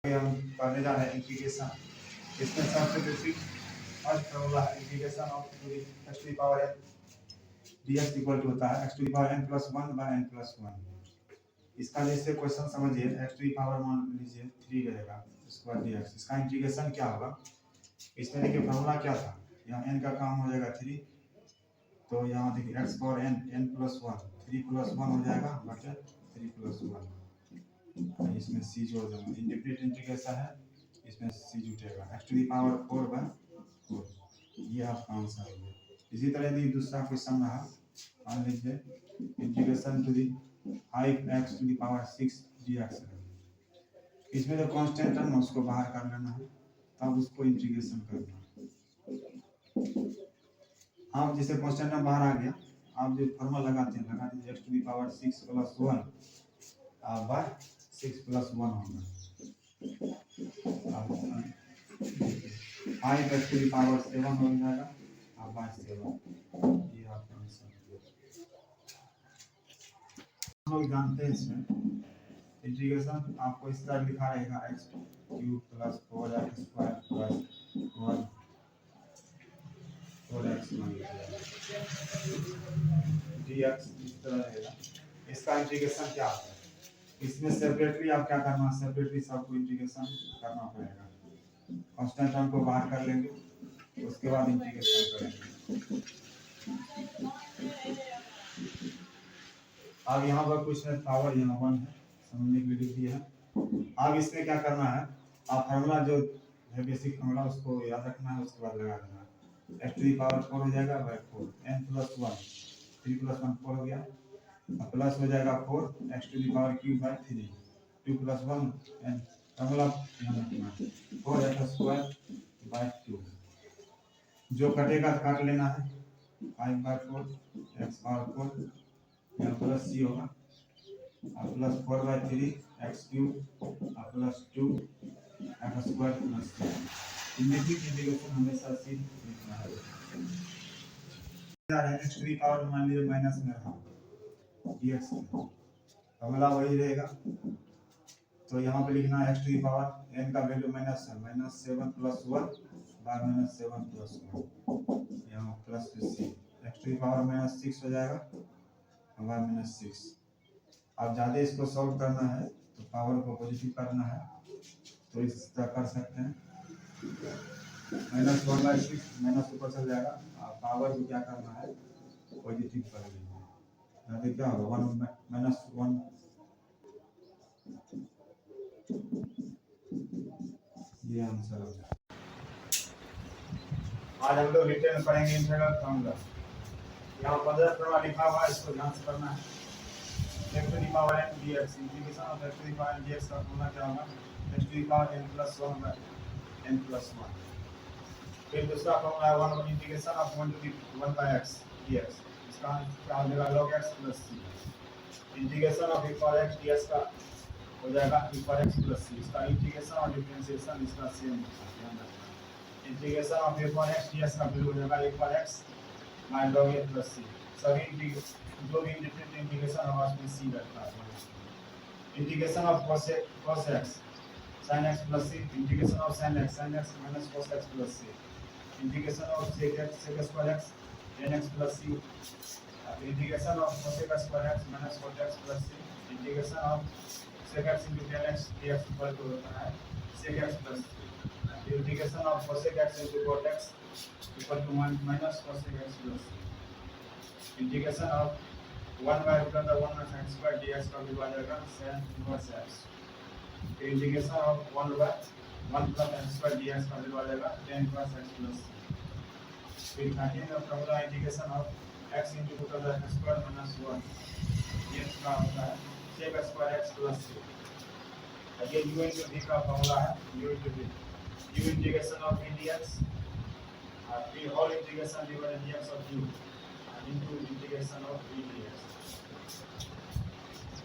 हम पढ़ने जा रहे हैं इंटीग्रेशन। इसमें सबसे बेसिक फर्स्ट फॉर्मूला है integration of x to the power n dx equal to होता है x to the power n plus 1 by n plus 1। इसका जैसे क्वेश्चन समझिए x टू द पावर मान लीजिए 3 रहेगा इसके बाद dx। इसका इंटीग्रेशन क्या होगा, इसमें देखिए फॉर्मूला क्या था, यहाँ n का काम हो जाएगा 3, तो यहाँ देखिए x power n plus 1 3 plus 1 हो जाएगा बटे 3 प्लस 1। इसमें c जोड़ देंगे, इंटीग्रेट इंटीग्रेशन है, इसमें c जुटेगा x to the power 4 by 4। ये आपका आंसर है। इसी तरह यदि दूसरा क्वेश्चन रहा, मान लीजिए integration to the 5x to the power 6 dx है। इसमें जो कांस्टेंट है ना उसको बाहर कर लेना है, तब उसको इंटीग्रेशन करना है। आप जैसे कांस्टेंट बाहर आ गया, आप जो फॉर्मूला लगाते हैं लगा दीजिए x to the power 6 plus 1 by 6 plus 1 होगा 5 x टू द पावर 7 हो जाएगा बाय 7। ये आपका आंसर है। हम लोग जानते हैं इसमें इंटीग्रेशन आपको इस तरह लिखा रहेगा x cube plus 4x square plus 1 4x dx इस तरह रहेगा। इसका इंटीग्रेशन क्या होता है, इसमें सेपरेटली आप क्या करना, सेपरेटली सबको इंटीग्रेशन करना पड़ेगा। कांस्टेंट टर्म को बाहर कर लेंगे, उसके बाद इंटीग्रेशन करेंगे। अब यहाँ पर कुछ है, पावर यहाँ 1 है, समझने के लिए लिख दिया है। अब इसमें क्या करना है, आप फार्मूला जो है बेसिक फार्मूला उसको याद रखना है, उसके बाद लगा देना है। x टू द पावर 4 हो जाएगा बाय 4 n प्लस 1 3 प्लस 1 4 हो गया, प्लस हो जाएगा 4 x to the power cube by 3 2 plus 1 n formula यहाँ रखना है 4x स्क्वायर बाय 2। जो कटेगा काट लेना है 5 बाय 4 x पावर 4 यहाँ प्लस c होगा plus 4 by 3 x cube plus 2 x square plus c। Integration हमेशा c लिखना है। x टू द पावर मान लीजिए माइनस में रहा dx फॉर्मूला वही रहेगा, तो यहाँ पे लिखना है x to the power n का वैल्यू माइनस है -7 प्लस 1 बाय -7 प्लस 1 यहाँ plus c x to the power -6 हो जाएगा बाय -6। अब ज़्यादा इसको सॉल्व करना है तो पावर को पॉजिटिव करना है, तो इस तरह कर सकते हैं -1/6 माइनस ऊपर चल जाएगा, पावर को क्या करना है पॉजिटिव कर लेंगे, यहाँ क्या होगा 1 -1। ये आंसर हो जाएगा। आज हम लोग रिटर्न पढ़ेंगे इंटीग्रल फॉर्मूला। यहाँ 15 फॉर्मूला लिखा हुआ है, इसको ध्यान से पढ़ना है। x to the power n dx integration of x to the power n dx का फॉर्मूला क्या होगा, x to the power n plus 1 by n plus 1। फिर दूसरा फॉर्मूला है 1 integration of 1 to the 1 by x dx, इसका क्या हो जाएगा log x plus c। Integration of e power x dx का हो जाएगा e power x plus c। इसका इंटीग्रेशन और डिफरेंशिएशन इसका सेम ध्यान रखना। Integration of e power x dx का वैल्यू हो जाएगा e power x by log a plus c। सभी जो भी डिफरेंट इंटीग्रेशन होगा उसमें c रखता है। Integration of cos x sin x plus c, integration of sin x minus cos x plus c, integration of sec x sec square x tan x plus c, integration of cosec square x minus cot x plus c, integration of sec x into tan x dx equal to होता है sec x plus c, integration of cosec x into cot x equal to minus cosec x plus c, integration of 1 by root under 1 sin square dx का value आ जाएगा sin inverse x। फिर integration of 1 by 1 plus n square dx का value आ जाएगा tan inverse x plus c। फिर continue formula integration of x into root under x square minus 1 dx का होता है sec square x plus c। ये u into v का formula है, u into v u integration of v dx और v whole integration divided dx of u into integration of v dx।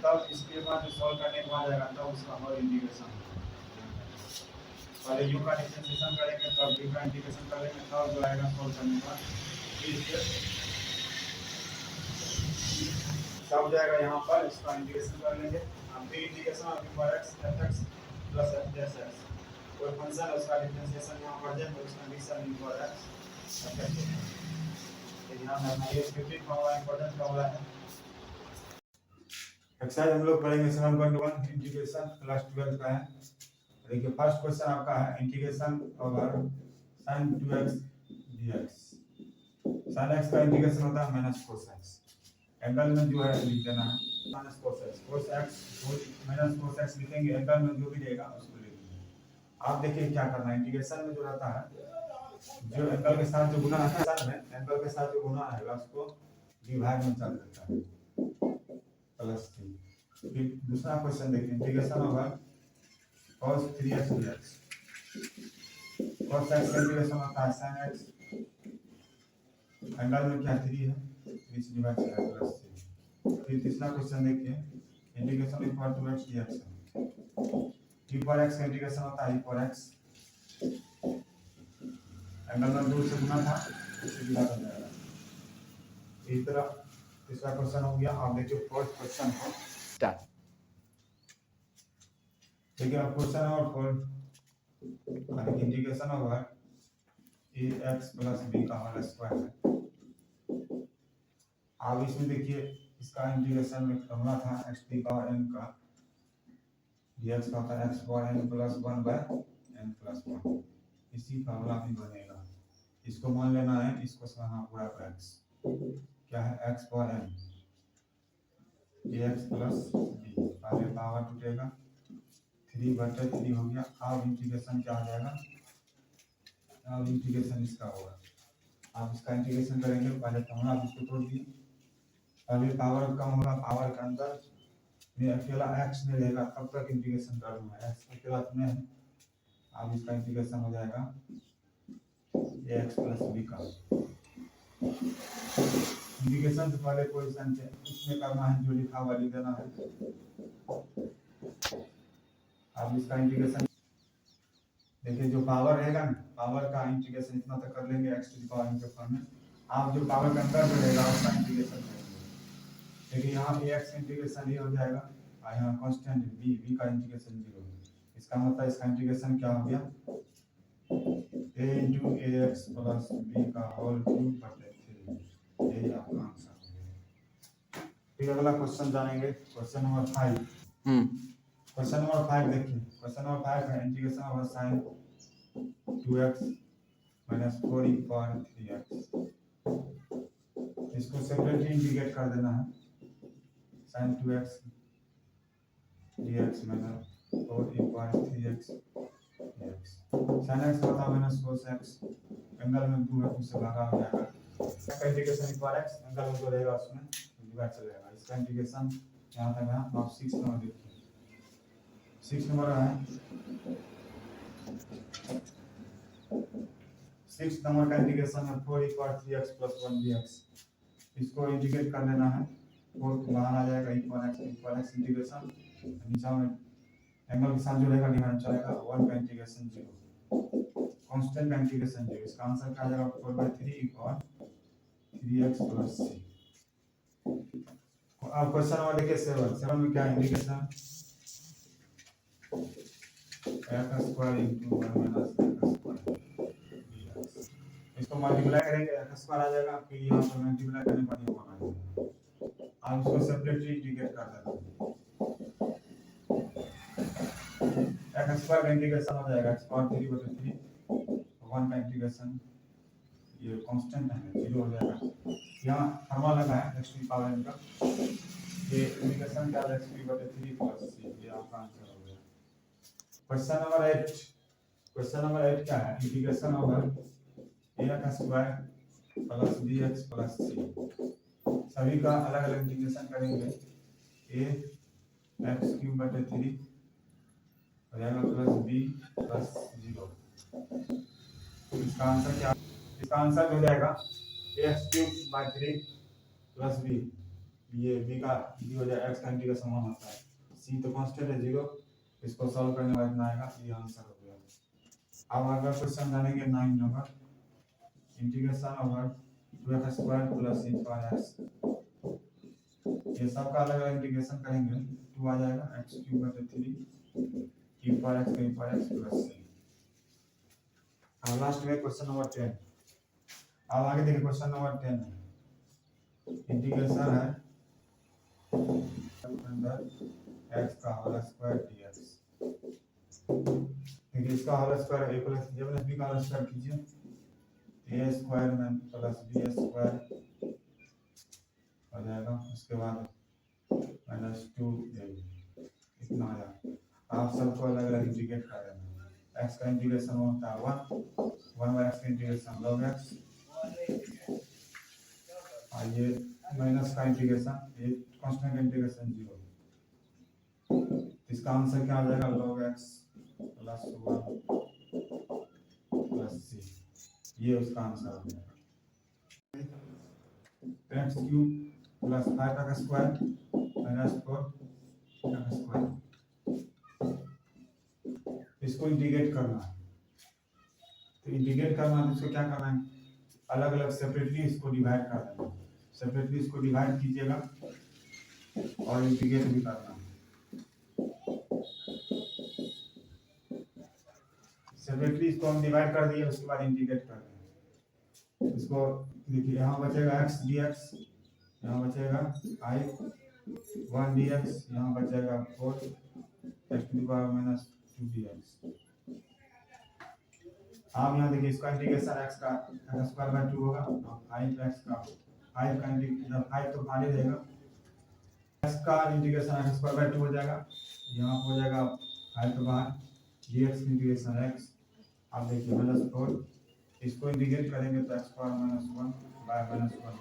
तब इसके बाद सॉल्व करने के बाद आएगा तब उसका होल इंटीग्रेशन। पहले u का डिफरेंशिएशन करेंगे तब v का इंटीग्रेशन करेंगे तब जो आएगा सॉल्व करने के बाद फिर सब जाएगा यहाँ पर इसका इंटीग्रेशन कर लेंगे। अब फिर integration of e power x fx plus F x कोई फंक्शन है उसका डिफरेंशिएशन यहाँ बढ़ जाए तो उसका condition in for x affect होगा। तो ध्यान रखना ये 15 फॉर्मूला इंपॉर्टेंट फॉर्मूला है। एक्सरसाइज हम लोग पढ़ेंगे 7.1 इंटीग्रेशन क्लास 12 का है। देखिए फर्स्ट क्वेश्चन आपका है integration over sin 2x dx। sin x का इंटीग्रेशन होता है माइनस cos x। एंगल में जो है लिख देना है minus cos x cos x minus cos x लिखेंगे, एंगल में जो भी रहेगा उसको लिखेंगे। आप देखिए क्या करना है, इंटीग्रेशन में जो रहता है जो एंगल के साथ जो गुना है एंगल के साथ जो गुना है उसको डिवाइड में चल देता है प्लस 3। फिर दूसरा क्वेश्चन देखिए integration over cos 3x dx। cos x का इंटीग्रेशन होता है sin x, एंगल में क्या 3 है 3 से डिवाइड करें प्लस 3। फिर तीसरा क्वेश्चन देखिए integration equal to x dx है। e पर x का इंटीग्रेशन होता है e पर x, एंगल में 2 से गुना था इससे डिवाइड हो जाएगा। इस तरह तीसरा क्वेश्चन हो गया। आप देखिए फोर्थ क्वेश्चन को स्टार्ट। ठीक है question number 4 integration over ax plus b का होल स्क्वायर है। अब इसमें देखिए इसका इंटीग्रेशन में फॉर्मूला था x की पावर n का dx का होता है x power n plus 1 by n plus 1। इसी फॉर्मूला भी बनेगा, इसको मान लेना है, इसको समझना पूरा x क्या है x power n dx plus b पहले पावर टूटेगा 3/3 हो गया। अब इंटीग्रेशन क्या हो जाएगा, अब इंटीग्रेशन इसका होगा। आप इसका इंटीग्रेशन करेंगे पहले फॉर्मूला इसको तोड़ दिए, पहले पावर कम होगा, पावर के अंदर में अकेला x में रहेगा तब तक इंटीग्रेशन करूंगा, x अकेला में है। अब इसका इंटीग्रेशन हो जाएगा ax प्लस b का। इंटीग्रेशन से पहले क्वेश्चन है उसमें करना है जो लिखा हुआ लिख देना है। अब इसका इंटीग्रेशन देखिए जो पावर रहेगा ना पावर का इंटीग्रेशन इतना तक कर लेंगे x to the power n के फॉर्म में। आप जो पावर के अंदर में रहेगा उसका इंटीग्रेशन करेंगे। देखिए यहाँ पे x इंटीग्रेशन ये हो जाएगा और यहाँ कांस्टेंट b का इंटीग्रेशन 0। इसका मतलब इसका इंटीग्रेशन क्या हो गया a into ax plus b का होल क्यूब बटे 3। यही आपका आंसर हो गया। फिर अगला क्वेश्चन जानेंगे क्वेश्चन नंबर 5। क्वेश्चन नंबर 5 देखिए क्वेश्चन नंबर 5 है integration over sin 2x minus 4 e power 3x। इसको सेपरेटली इंटीग्रेट कर देना है sin 2x dx minus 4 e power 3x dx। sin x होता है माइनस cos x, एंगल में 2 है उससे भागा हो जाएगा। इसका इंटीग्रेशन इक्वल x एंगल में जो रहेगा उसमें डिवाइड चलेगा। इसका इंटीग्रेशन यहाँ तक है। आप 6 नंबर देखिए 6 नंबर है 6 नंबर का इंटीग्रेशन है 4 e power 3x plus 1 dx। इसको इंटीग्रेट कर लेना है, 4 बाहर आ जाएगा इक्वल x इंटीग्रेशन नीचे में एंगल के साथ जो रहेगा डिवाइड चलेगा 1 का इंटीग्रेशन 0 कांस्टेंट का इंटीग्रेशन 0। इसका आंसर क्या आ जाएगा 4/3 इक्वल 3x प्लस c। अब क्वेश्चन नंबर देखिए 7 में क्या integration x square into 1 minus x square dx। इसको मल्टीप्लाई करेंगे x स्क्वायर आ जाएगा, फिर यहाँ पर मल्टीप्लाई करने पर ये 1 आ जाएगा। अब इसको सेपरेटली इंटीग्रेट कर देना x स्क्वायर का इंटीग्रेशन हो जाएगा x पावर 3/3 1 का इंटीग्रेशन ये कांस्टेंट है 0 हो जाएगा। यहाँ फॉर्मूला लगा है x की पावर n का, ये इंटीग्रेशन क्या है x p/3 प्लस c। ये आपका आंसर हो गया। क्वेश्चन नंबर 8 क्वेश्चन नंबर 8 क्या है integration over ax square plus bx plus c। सभी का अलग अलग इंटीग्रेशन करेंगे a x³/3 हो जाएगा प्लस b प्लस 0। इसका आंसर क्या, इसका आंसर हो जाएगा x³/3 प्लस b। ये b का b हो जाएगा, x का इंटीग्रेशन 1 होता है, c तो कांस्टेंट है 0। इसको सॉल्व करने के बाद इतना आएगा, ये आंसर हो गया। अब अगला क्वेश्चन जानेंगे 9 number integration over 2x² plus e power x। ये सब का अलग अलग इंटीग्रेशन करेंगे 2 आ जाएगा x³/3 e power x plus c। अब लास्ट में क्वेश्चन नंबर 10। अब आगे देखिए क्वेश्चन नंबर 10 है इंटीग्रेशन है अंडर x का होल स्क्वायर dx। देखिए इसका whole square a plus b का होल स्क्वायर कीजिए a स्क्वायर में प्लस b स्क्वायर हो जाएगा, उसके बाद माइनस 2a इतना आ जाएगा। आप सबको अलग अलग इंटीग्रेट कर देना। x का इंटीग्रेशन होता है 1 बाय x का इंटीग्रेशन log x, और ये माइनस का इंटीग्रेशन ये कांस्टेंट का इंटीग्रेशन 0। इसका आंसर क्या आ जाएगा log x plus 1 plus c, ये उसका आंसर हो जाएगा। x क्यूब प्लस 5 का स्क्वायर माइनस 4 का स्क्वायर, इसको इंटीग्रेट करना है। तो इंटीग्रेट करना है तो इसको क्या करना है, अलग अलग सेपरेटली इसको डिवाइड कर देना। सेपरेटली इसको डिवाइड कीजिएगा और इंटीग्रेट भी करना है। सेपरेटली इसको हम डिवाइड कर दिए, उसके बाद इंटीग्रेट कर देंगे। इसको देखिए यहाँ बचेगा x dx, यहाँ बचेगा i 1 dx, यहाँ बचेगा 4 x to the power minus 2 dx। आप यहाँ देखिए इसका इंटीग्रेशन x का स्क्वायर बाय 2 होगा, 5x का 5 का इंटीग्रेशन 5 तो खाली रहेगा, x का इंटीग्रेशन x स्क्वायर बाय 2 हो जाएगा, यहाँ हो जाएगा 5 तो बाहर dx इंटीग्रेशन x। आप देखिए माइनस 4, इसको इंटीग्रेट करेंगे तो x power minus 1 bye minus 1,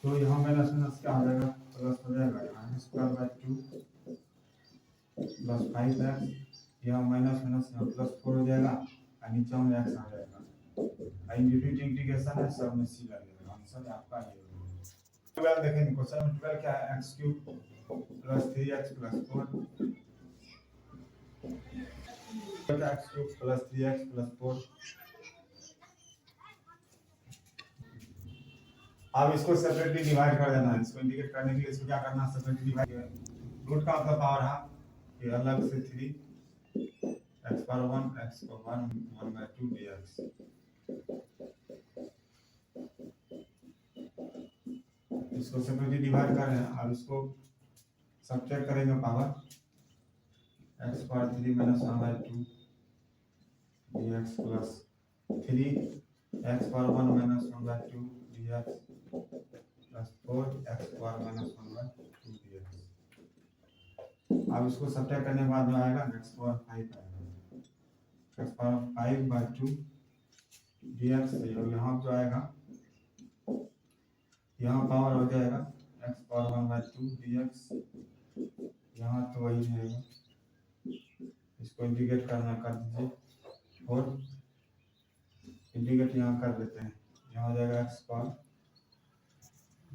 तो यहाँ माइनस माइनस क्या हो जाएगा प्लस हो जाएगा, यहाँ स्क्वायर बाय 2 प्लस 5x, यहाँ माइनस माइनस यहाँ प्लस 4 हो जाएगा, और नीचे में x आ जाएगा। इंडिफिनिट इंटीग्रेशन है, सब में c लगेगा। आंसर आपका ये होगा। 12 देखेंगे क्वेश्चन नंबर 12 क्या है, x cube plus 3x plus 4 x cube plus 3x plus 4। अब इसको सेपरेटली डिवाइड कर देना है। इसको इंटीग्रेट करने के लिए इसको क्या करना है, सेपरेटली डिवाइड। रूट का मतलब पावर है ये अलग से 3 x power 1 x power 1 by 2 dx। इसको सेपरेटली डिवाइड कर रहे हैं। अब इसको सब्ट्रैक्ट करेंगे power x power 3 minus 1 by 2 dx plus 3 x power 1 minus 1 by 2 dx plus 4 x power minus 1 by 2 dx। अब इसको सब्ट्रैक्ट करने के बाद में आएगा x पावर 5 आएगा, x पावर 5 बाय 2 dx। और यहाँ जो आएगा यहाँ पावर हो जाएगा x पावर 1 बाय 2 dx, यहाँ तो वही रहेगा। इसको इंटीग्रेट करना कर दीजिए और इंटीग्रेट यहाँ कर देते हैं, यहाँ हो जाएगा x पावर,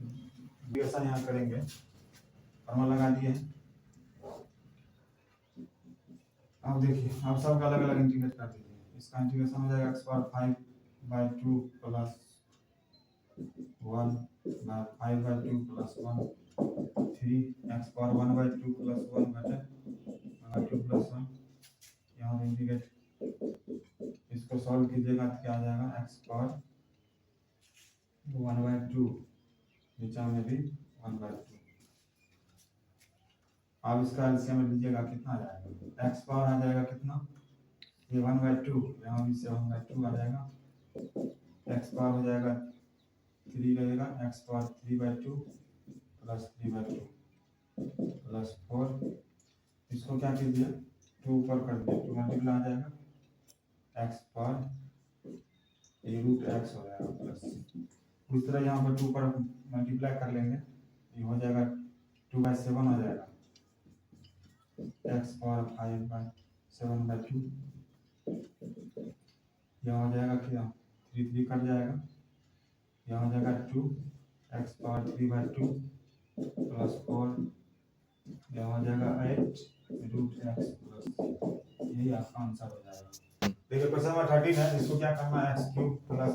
इंटीग्रेशन यहाँ करेंगे, फॉर्मूला लगा दिए हैं। अब देखिए आप सबका अलग अलग इंटीग्रेट कर दीजिए। इसका इंटीग्रेशन हो जाएगा x power 5 by 2 plus 1 by 5 by 2 plus 1 3 x power 1 by 2 plus 1 बटे 2 प्लस 1। यहाँ इंटीग्रेट इसको सॉल्व कीजिएगा तो क्या आ जाएगा x पावर 1 बाय 2, नीचे में भी 1 बाय 2। अब इसका एलसीएम लीजिएगा कितना आ जाएगा, x पावर आ जाएगा कितना, ये 1 बाय 2, यहाँ भी से 1 बाय 2 आ जाएगा, x पावर हो जाएगा 3 रहेगा, x power 3 by 2 plus 3 by 2 plus 4। इसको क्या कीजिए 2 ऊपर कर दिए, 2 मल्टीप्लाई आ जाएगा, x पावर ये रूट x हो जाएगा प्लस। इस तरह यहाँ पर 2 पर मल्टीप्लाई कर लेंगे, ये हो जाएगा 2 बाय 7 हो जाएगा, x पावर 5 बाय 7 बाय 2। यहाँ हो जाएगा क्या 3 3 कट जाएगा, यहाँ हो जाएगा 2 x पावर 3 बाय 2 प्लस 4, यहाँ हो जाएगा 8 रूट x प्लस, यही आपका आंसर हो जाएगा। देखिए क्वेश्चन नंबर 13 है, इसको क्या करना है, x cube plus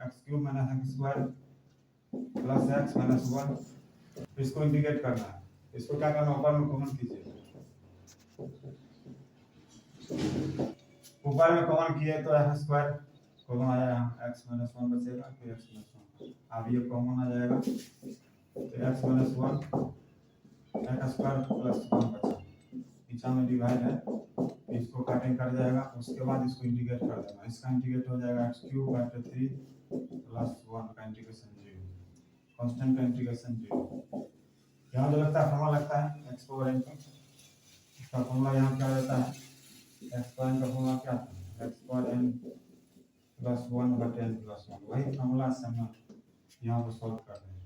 x cube minus x square plus x minus 1, इसको इंटीग्रेट करना है। इसको क्या करना है, ऊपर में कॉमन कीजिए, ऊपर में कॉमन किए तो एक्स स्क्वायर कॉमन आया, एक्स माइनस वन बचेगा, फिर एक्स माइनस वन, अब ये कॉमन आ जाएगा तो x minus one x square plus one बचा, पीछा में डिवाइड है, इसको कटिंग कर जाएगा, उसके बाद इसको इंटीग्रेट कर देना, इसका इंटीग्रेट हो जाएगा एक्स क्यूब बाय 3 प्लस 1 का इंटीग्रेशन 0, कांस्टेंट का इंटीग्रेशन 0। यहाँ जो लगता है फॉर्मूला लगता है एक्स पावर n का, इसका फॉर्मूला यहाँ क्या रहता है, एक्स पावर n का फॉर्मूला क्या है, एक्स पावर n प्लस 1 बटे n प्लस 1, वही फॉर्मूला से हम यहाँ पर सॉल्व कर रहे हैं,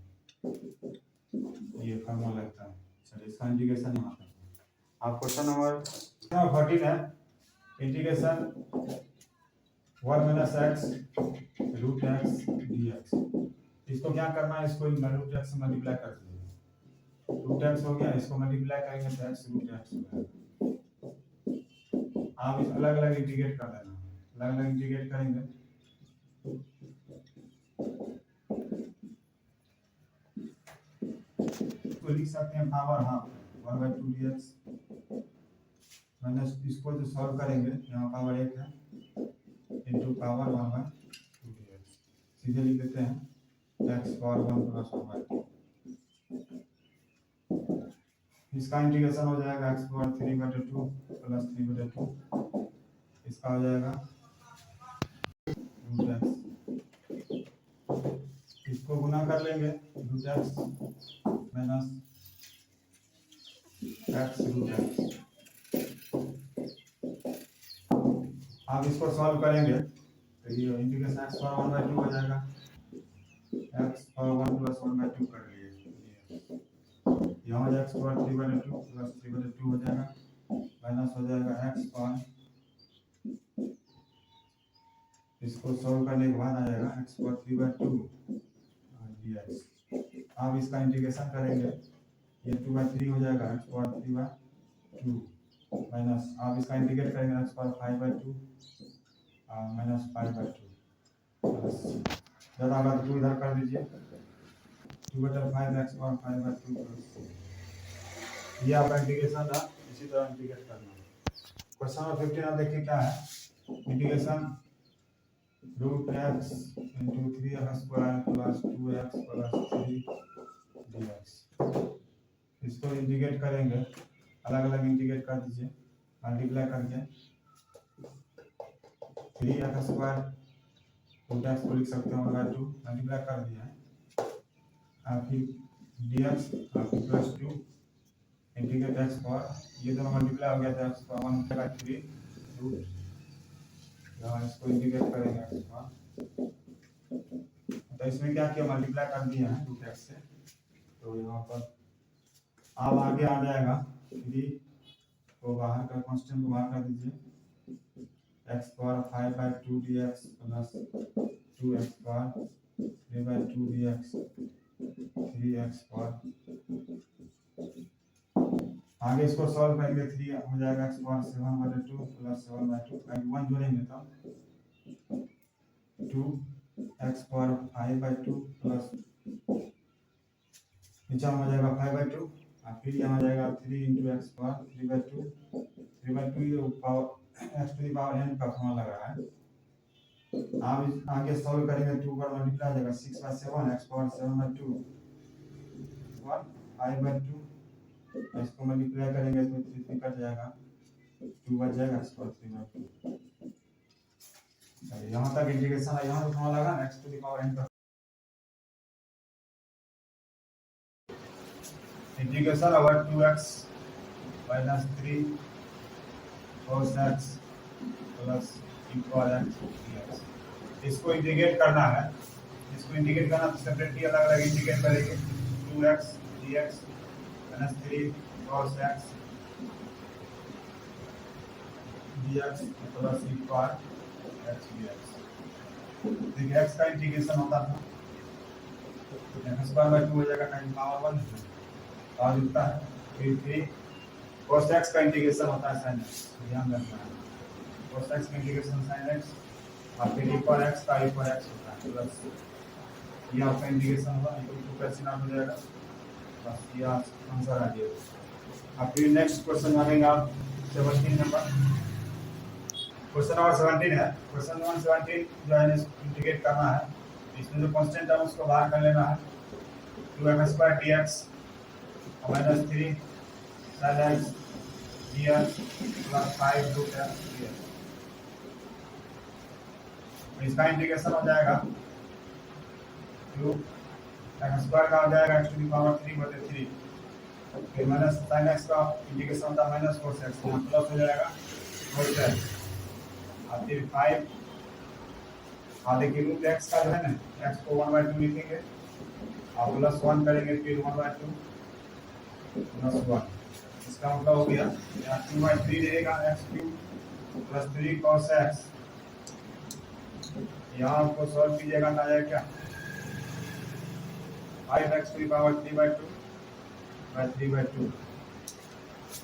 ये फॉर्मूला लगता है। चलिए इसका इंटीग्रेशन यहाँ पर आप क्वेश्चन नंबर 14 है, integration 1 minus x root x dx, इसको क्या करना है, इसको रूट एक्स से मल्टीप्लाई कर दीजिए, रूट एक्स हो गया, इसको मल्टीप्लाई करेंगे तो एक्स रूट एक्स हो जाएगा, आप इस अलग अलग इंटीग्रेट कर देना, अलग अलग इंटीग्रेट करेंगे तो लिख सकते हैं पावर हाफ 1/2 dx माइनस, इसको जो सॉल्व करेंगे यहाँ पावर 1 है इनटू पावर 1/2 dx, सीधे लिख देते हैं x पावर 1 प्लस 1/2, इसका इंटीग्रेशन हो जाएगा x पावर 3/2 प्लस 3/2, इसका हो जाएगा रूट x, इसको गुना कर लेंगे root x minus x root x, आप इसको सॉल्व करेंगे तो ये इंटीग्रेशन x पावर 1/2 हो जाएगा, x पावर 1 प्लस 1/2 कर लिए, यहाँ x पावर 3/2 प्लस 3/2 हो जाएगा, माइनस हो जाएगा x पावर, इसको सॉल्व करने के बाद आ जाएगा x पावर 3/2 dx, अब इसका इंटीग्रेशन करेंगे ये 2/3 हो जाएगा, x पावर 3/2 माइनस, आप इसका इंटीग्रेट करेंगे x पावर 5/2 माइनस 5/2 प्लस, ज़्यादा होगा तो 2 इधर कर दीजिए, 2/5 x पावर 5/2 प्लस, ये आपका इंटीग्रेशन है, इसी तरह इंटीग्रेट करना है। क्वेश्चन नंबर 15 आप देखिए क्या है, integration root x into 3x square plus 2x plus 3 dx, इसको इंटीग्रेट करेंगे, अलग अलग इंटीग्रेट कर दीजिए, मल्टीप्लाई करके 3x स्क्वायर रूट x को लिख सकते हैं 1/2, मल्टीप्लाई कर दिया है, फिर dx plus 2 integrate x power, ये दोनों मल्टीप्लाई हो गया था, x पावर 1 का 3 रूट, यहाँ इसको इंटीग्रेट करेंगे x पावर, तो इसमें क्या किया, मल्टीप्लाई कर दिया है रूट x से, तो यहाँ पर अब आगे आ जाएगा 3 को बाहर कर, कांस्टेंट को बाहर कर दीजिए, x power 5/2 dx plus 2x power 3/2 dx 3x power, आगे इसको सॉल्व करेंगे, 3 हो जाएगा x पावर 7/2 प्लस 7/2, 1 जोड़ेंगे तो 2x पावर 5/2 प्लस, नीचे हो जाएगा 5/2, और फिर यहाँ आ जाएगा 3 इंटू एक्स पावर 3/2, 3/2 ये power x to the power n का फॉर्मूला लग रहा है, आप इस आगे सॉल्व करेंगे 2 पर मल्टीप्लाई हो जाएगा 6/7 x पावर 7/2 और 5/2, इसको मल्टीप्लाई करेंगे इसमें 3 कट जाएगा, 2 बच जाएगा x पावर 3/2, यहाँ तक इंटीग्रेशन है, यहाँ फॉर्मूला लगा x to the power n का integration over 2x minus 3 cos x plus equal x dx, इसको इंटीग्रेट करना है, इसको इंटीग्रेट करना तो सेपरेटली अलग अलग इंटीग्रेट करेंगे, 2x dx minus 3 cos x dx plus equal x dx, देखिए x का इंटीग्रेशन होता था x² 2 हो जाएगा, टाइम पावर 1 और जुड़ता है, फिर 3 cos x का इंटीग्रेशन होता है sin x, ध्यान रखना है, cos x का इंटीग्रेशन sin x, और फिर इक्वल x का इक्वल x होता है प्लस, ये आपका इंटीग्रेशन होगा, इक्वल टू कैंसिल आउट हो जाएगा, बस ये आंसर आ गया। अब फिर नेक्स्ट क्वेश्चन मानेंगे आप 17 नंबर, क्वेश्चन नंबर 17 है। क्वेश्चन नंबर 17 जो है इंटीग्रेट करना है। इसमें जो कांस्टेंट है उसको बाहर कर लेना है। 2x² dx -3 sin x dx plus 5 root x dx। इसका इंटीग्रेशन हो जाएगा 2x² का हो जाएगा x टू द पावर 3/3, फिर माइनस sin x का इंटीग्रेशन होता है -cos x, प्लस हो जाएगा cos x, और फिर 5 आधे की रूट x का जो है ना, x को 1/2 लिखेंगे और प्लस 1 करेंगे, फिर 1/2 प्लस 1। इसका मतलब हो गया यहाँ 2/3 रहेगा x³ प्लस 3 cos x। यहाँ आपको सॉल्व कीजिएगा ना आएगा क्या, 5x की पावर 3/2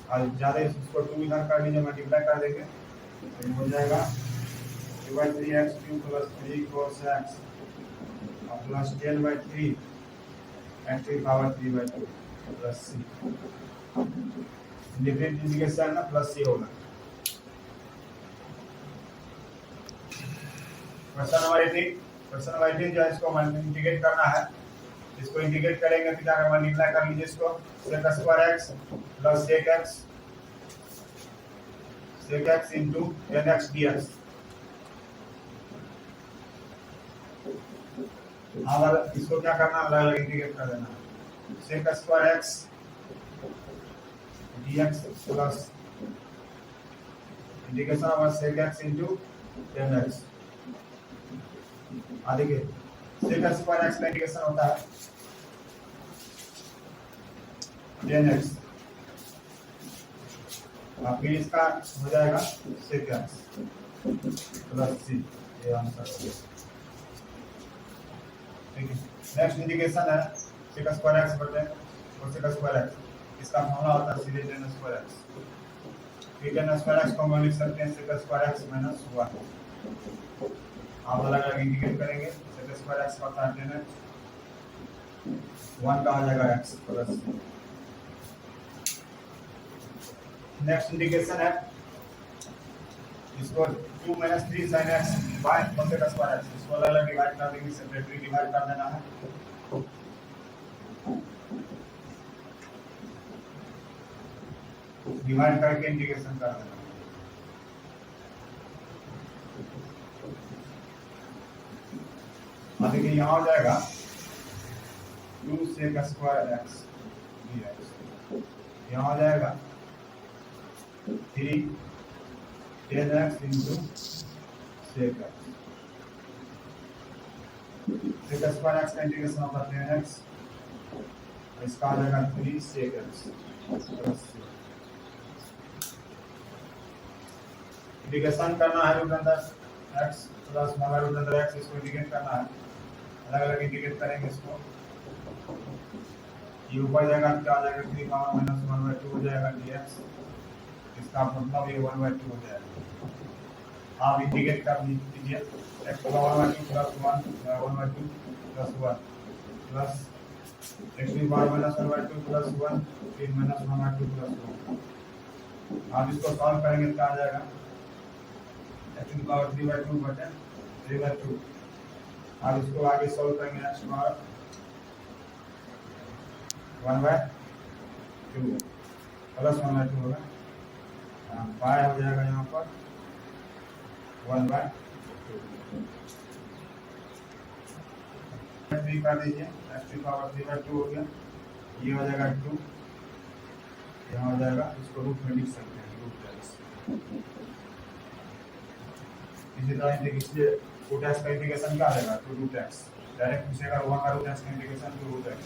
और ज़्यादा इसको 2 इधर कर लीजिए, मल्टीप्लाई कर देंगे तो हो जाएगा 2/3x³ प्लस 3 cos x और प्लस 10/3 x की power 3/2 plus c। Different integration ना प्लस c होगा। क्वेश्चन नंबर 18 जो है इसको इंटीग्रेट करना है। इसको इंटीग्रेट करेंगे तो क्या कर मल्टीप्लाई कर लीजिए इसको, sec² x plus sec x into 10x dx। अब इसको क्या करना, अलग अलग इंटीग्रेट कर देना है। sec² x dx plus integration of sec x into 10x। देखिए sec² x का इंटीग्रेशन होता है 10x, और फिर इसका हो जाएगा sec x प्लस c। ये आंसर है। ठीक है, नेक्स्ट इंटीग्रेशन है sec² x बटे sec² x। इसका फॉर्मूला होता है सीधे 10² x। फिर 10² x को हम लिख सकते हैं sec² x माइनस 1। आप अलग अलग इंटीग्रेट करेंगे, sec² x का होता है 10x, 1 का आ जाएगा x प्लस। नेक्स्ट इंटीग्रेशन है इसको 2 - 3 sin x bye sec² x। इसको अलग अलग डिवाइड कर देंगे, सेपरेटली डिवाइड कर देना है। डिवाइड करके इंटीग्रेशन कर देना। देखिए यहाँ हो जाएगा 2 sec² x dx, यहाँ हो जाएगा 3 10x into sec x। sec² x का इंटीग्रेशन होगा 10x, इसका आ जाएगा 3 sec x प्लस इंटीग्रेशन करना है रूट अंदर x प्लस मगर रूट अंदर x, इसको इंटीग्रेट करना है। अलग अलग इंटीग्रेट करेंगे इसको। ये ऊपर जाएगा क्या आ जाएगा 3 पावर माइनस 1/2 हो जाएगा dx। इसका मतलब ये 1/2 हो जाएगा। आप इंटीग्रेट कर लीजिए, x power 1/2 plus 1/2 plus 1 plus x की पावर माइनस 1/2 प्लस 1 फिर माइनस 1/2 प्लस 1। आप इसको सॉल्व करेंगे क्या आ जाएगा, x की पावर 3/2 बटे 3/2। अब इसको आगे सॉल्व करेंगे, x पावर 1/2 प्लस 1/2 होगा, y हो जाएगा यहाँ पर 1/2। 3 कर दीजिए, x की पावर 3/2 हो गया, ये हो जाएगा 2, यहाँ हो जाएगा, इसको रूट में लिख सकते हैं रूट। इसी तरह देखिए रूट x का इंटीग्रेशन क्या रहेगा, टू रूट x। डायरेक्ट पूछेगा 1 का रूट x का इंटीग्रेशन टू रूट x।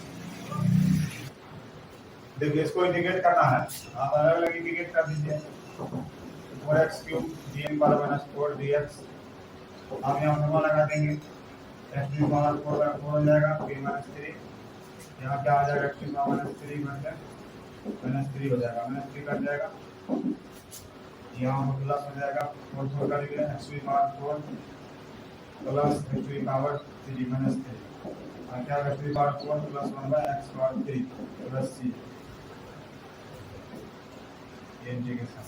देखिए इसको इंटीग्रेट करना है, आप अलग अलग इंटीग्रेट कर दीजिए। 4x³ dm power -4 dx। हम यहाँ फॉर्मूला लगा देंगे, x की पावर 4/4 हो जाएगा, फिर -3 यहाँ क्या आ जाएगा, x की पावर -3 -3 हो जाएगा, -3 कट जाएगा, यहाँ प्लस हो जाएगा 4 कर दिया, x की पावर 4 प्लस x की पावर 3 -3 और क्या x की power 4 plus 1/x power 3 plus c। ये इंटीग्रेशन